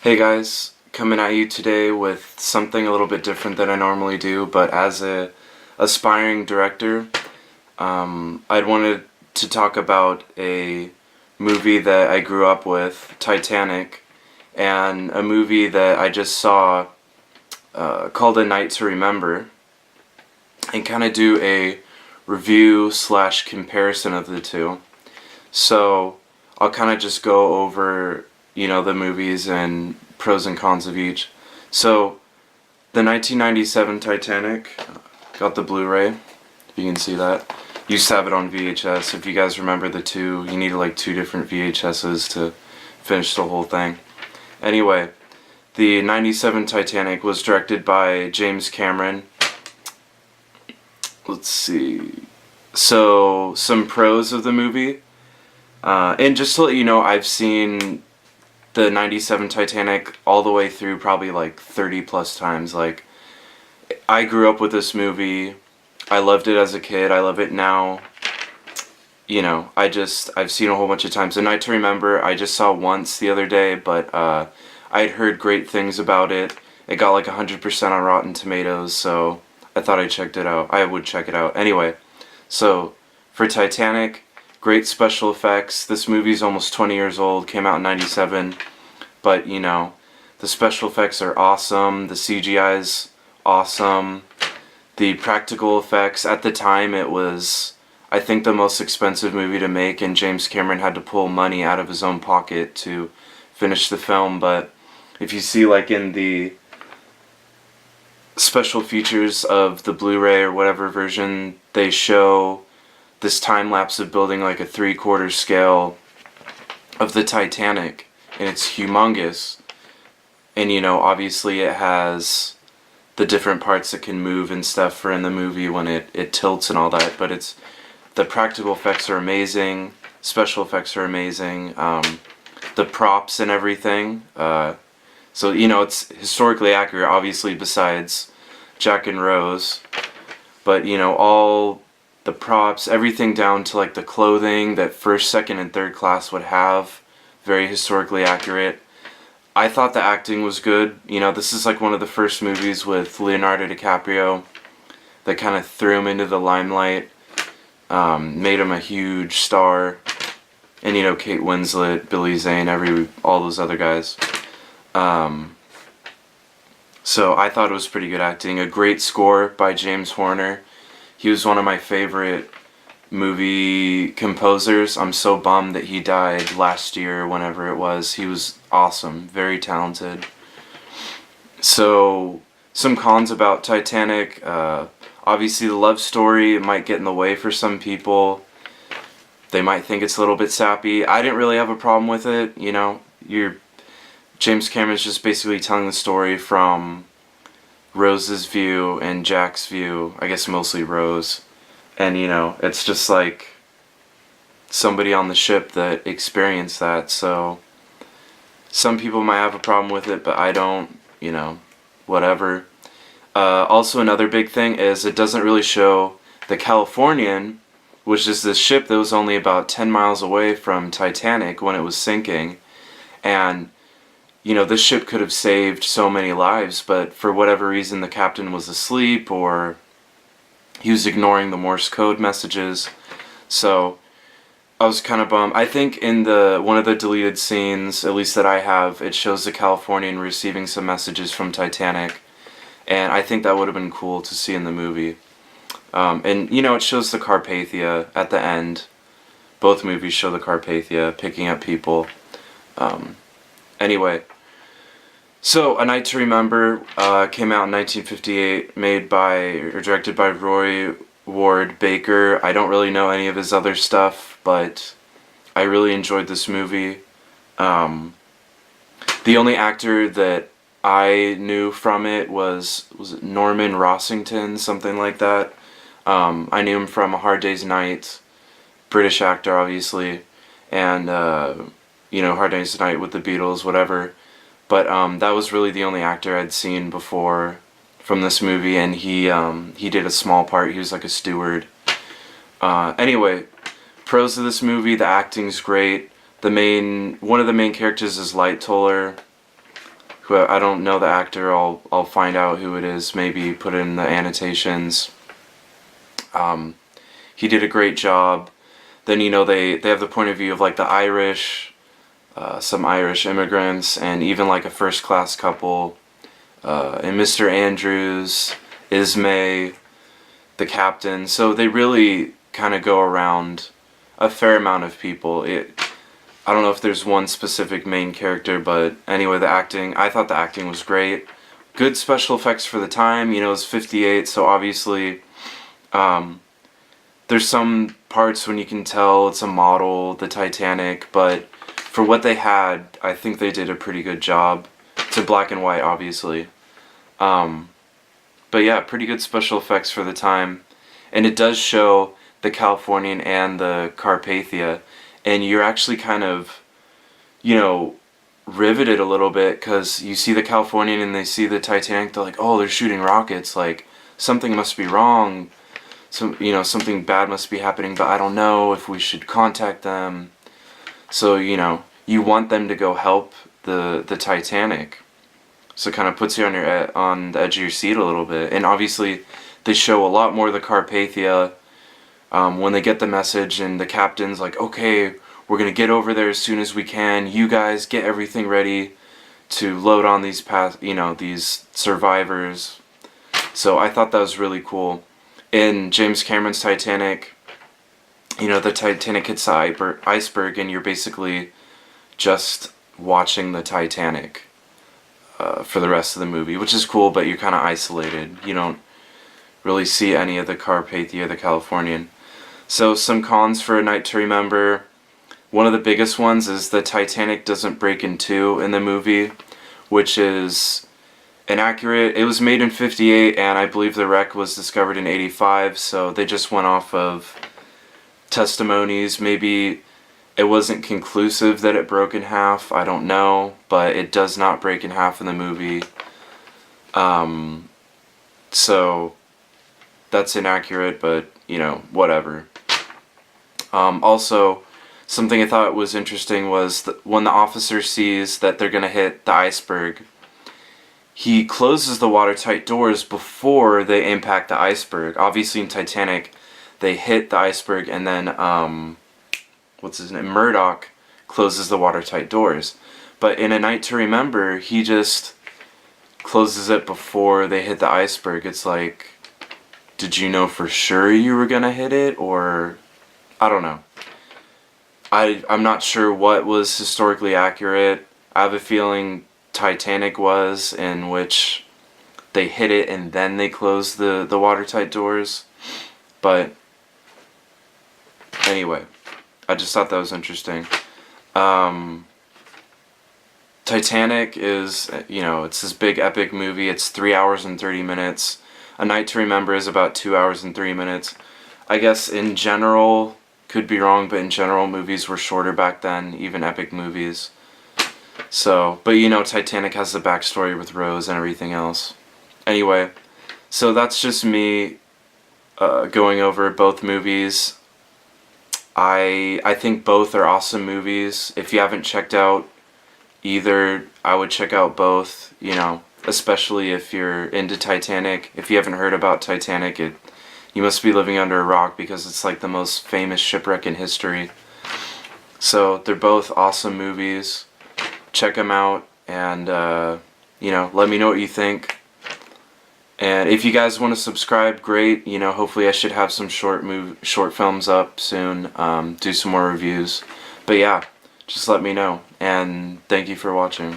Hey guys, coming at you today with something a little bit different than I normally do, but as a aspiring director, I'd wanted to talk about a movie that I grew up with, Titanic, and a movie that I just saw called A Night to Remember, and kind of do a review slash comparison of the two. So I'll kind of just go over, the movies and pros and cons of each. So the 1997 Titanic got the Blu-ray, if you can see that. Used to have it on VHS. If you guys remember the two, you needed like two different VHSs to finish the whole thing. Anyway, the 97 Titanic was directed by James Cameron. Let's see. So, some pros of the movie. And just to let you know, I've seen the 97 Titanic all the way through probably like 30 plus times. Like, I grew up with this movie. I loved it as a kid. I love it now. I've seen a whole bunch of times. A Night to Remember, I just saw once the other day, but I'd heard great things about it. It got like 100% on Rotten Tomatoes, so I thought I would check it out. Anyway, so for Titanic, great special effects. This movie's almost 20 years old, came out in 97, but the special effects are awesome. The CGI's awesome. The practical effects, at the time it was, I think, the most expensive movie to make, and James Cameron had to pull money out of his own pocket to finish the film. But if you see like in the special features of the Blu-ray or whatever version, they show this time lapse of building like a 3/4 scale of the Titanic, and it's humongous. And obviously it has the different parts that can move and stuff for in the movie when it tilts and all that, but the practical effects are amazing, special effects are amazing, the props and everything, so it's historically accurate, obviously, besides Jack and Rose, but all the props, everything down to like the clothing that first, second, and third class would have, very historically accurate. I thought the acting was good. This is like one of the first movies with Leonardo DiCaprio that kind of threw him into the limelight, made him a huge star, and Kate Winslet, Billy Zane, all those other guys. So I thought it was pretty good acting. A great score by James Horner. He was one of my favorite movie composers. I'm so bummed that he died last year, whenever it was. He was awesome, very talented. So, some cons about Titanic. Obviously, the love story might get in the way for some people. They might think it's a little bit sappy. I didn't really have a problem with it. James Cameron's just basically telling the story from Rose's view and Jack's view. I guess mostly Rose. And it's just like somebody on the ship that experienced that, so some people might have a problem with it, but I don't, whatever. Also, another big thing is it doesn't really show the Californian, which is this ship that was only about 10 miles away from Titanic when it was sinking, and this ship could have saved so many lives, but for whatever reason the captain was asleep, or he was ignoring the Morse code messages, so I was kind of bummed. I think in one of the deleted scenes, at least that I have, it shows the Californian receiving some messages from Titanic, and I think that would have been cool to see in the movie. And it shows the Carpathia at the end. Both movies show the Carpathia picking up people. Anyway, so A Night to Remember came out in 1958, directed by Roy Ward Baker. I don't really know any of his other stuff, but I really enjoyed this movie. The only actor that I knew from it was it Norman Rossington, something like that. I knew him from A Hard Day's Night, British actor, obviously, and Hard Day's Night with the Beatles, whatever. But that was really the only actor I'd seen before from this movie, and he did a small part. He was like a steward. Anyway, pros of this movie: the acting's great. One of the main characters is Light Toller. who I don't know the actor. I'll find out who it is. Maybe put it in the annotations. He did a great job. Then they have the point of view of like the Irish, some Irish immigrants, and even like a first class couple, and Mr. Andrews, Ismay, the captain. So they really kind of go around a fair amount of people. I don't know if there's one specific main character, but anyway, I thought the acting was great. Good special effects for the time. It was 58, so obviously there's some parts when you can tell it's a model, the Titanic, but for what they had, I think they did a pretty good job. It's in black and white, obviously. But yeah, pretty good special effects for the time. And it does show the Californian and the Carpathia, and you're actually kind of, riveted a little bit, because you see the Californian and they see the Titanic, they're like, oh, they're shooting rockets, like, something must be wrong, something bad must be happening, but I don't know if we should contact them. So, you want them to go help the Titanic. So it kind of puts you on the edge of your seat a little bit. And obviously, they show a lot more of the Carpathia when they get the message, and the captain's like, okay, we're going to get over there as soon as we can. You guys get everything ready to load on these these survivors. So I thought that was really cool. In James Cameron's Titanic, the Titanic hits the iceberg, and you're basically just watching the Titanic for the rest of the movie, which is cool, but you're kind of isolated. You don't really see any of the Carpathia or the Californian. So some cons for A Night to Remember. One of the biggest ones is the Titanic doesn't break in two in the movie, which is inaccurate. It was made in 58, and I believe the wreck was discovered in 85, so they just went off of testimonies. Maybe it wasn't conclusive that it broke in half, I don't know, but it does not break in half in the movie. So that's inaccurate, but whatever. Also, something I thought was interesting was that when the officer sees that they're gonna hit the iceberg, he closes the watertight doors before they impact the iceberg. Obviously in Titanic, they hit the iceberg, and then what's his name, Murdoch, closes the watertight doors. But in A Night to Remember, he just closes it before they hit the iceberg. It's like, did you know for sure you were gonna hit it, or I don't know. I'm not sure what was historically accurate. I have a feeling Titanic was, in which they hit it and then they closed the watertight doors. But anyway, I just thought that was interesting. Titanic is, it's this big epic movie. It's 3 hours and 30 minutes. A Night to Remember is about 2 hours and 3 minutes. I guess in general, could be wrong, but in general, movies were shorter back then, even epic movies. So, but Titanic has the backstory with Rose and everything else. Anyway, so that's just me going over both movies. I think both are awesome movies. If you haven't checked out either, I would check out both, especially if you're into Titanic. If you haven't heard about Titanic, you must be living under a rock, because it's like the most famous shipwreck in history. So they're both awesome movies. Check them out, and let me know what you think. And if you guys want to subscribe, great. Hopefully I should have some short films up soon. Do some more reviews. But yeah, just let me know. And thank you for watching.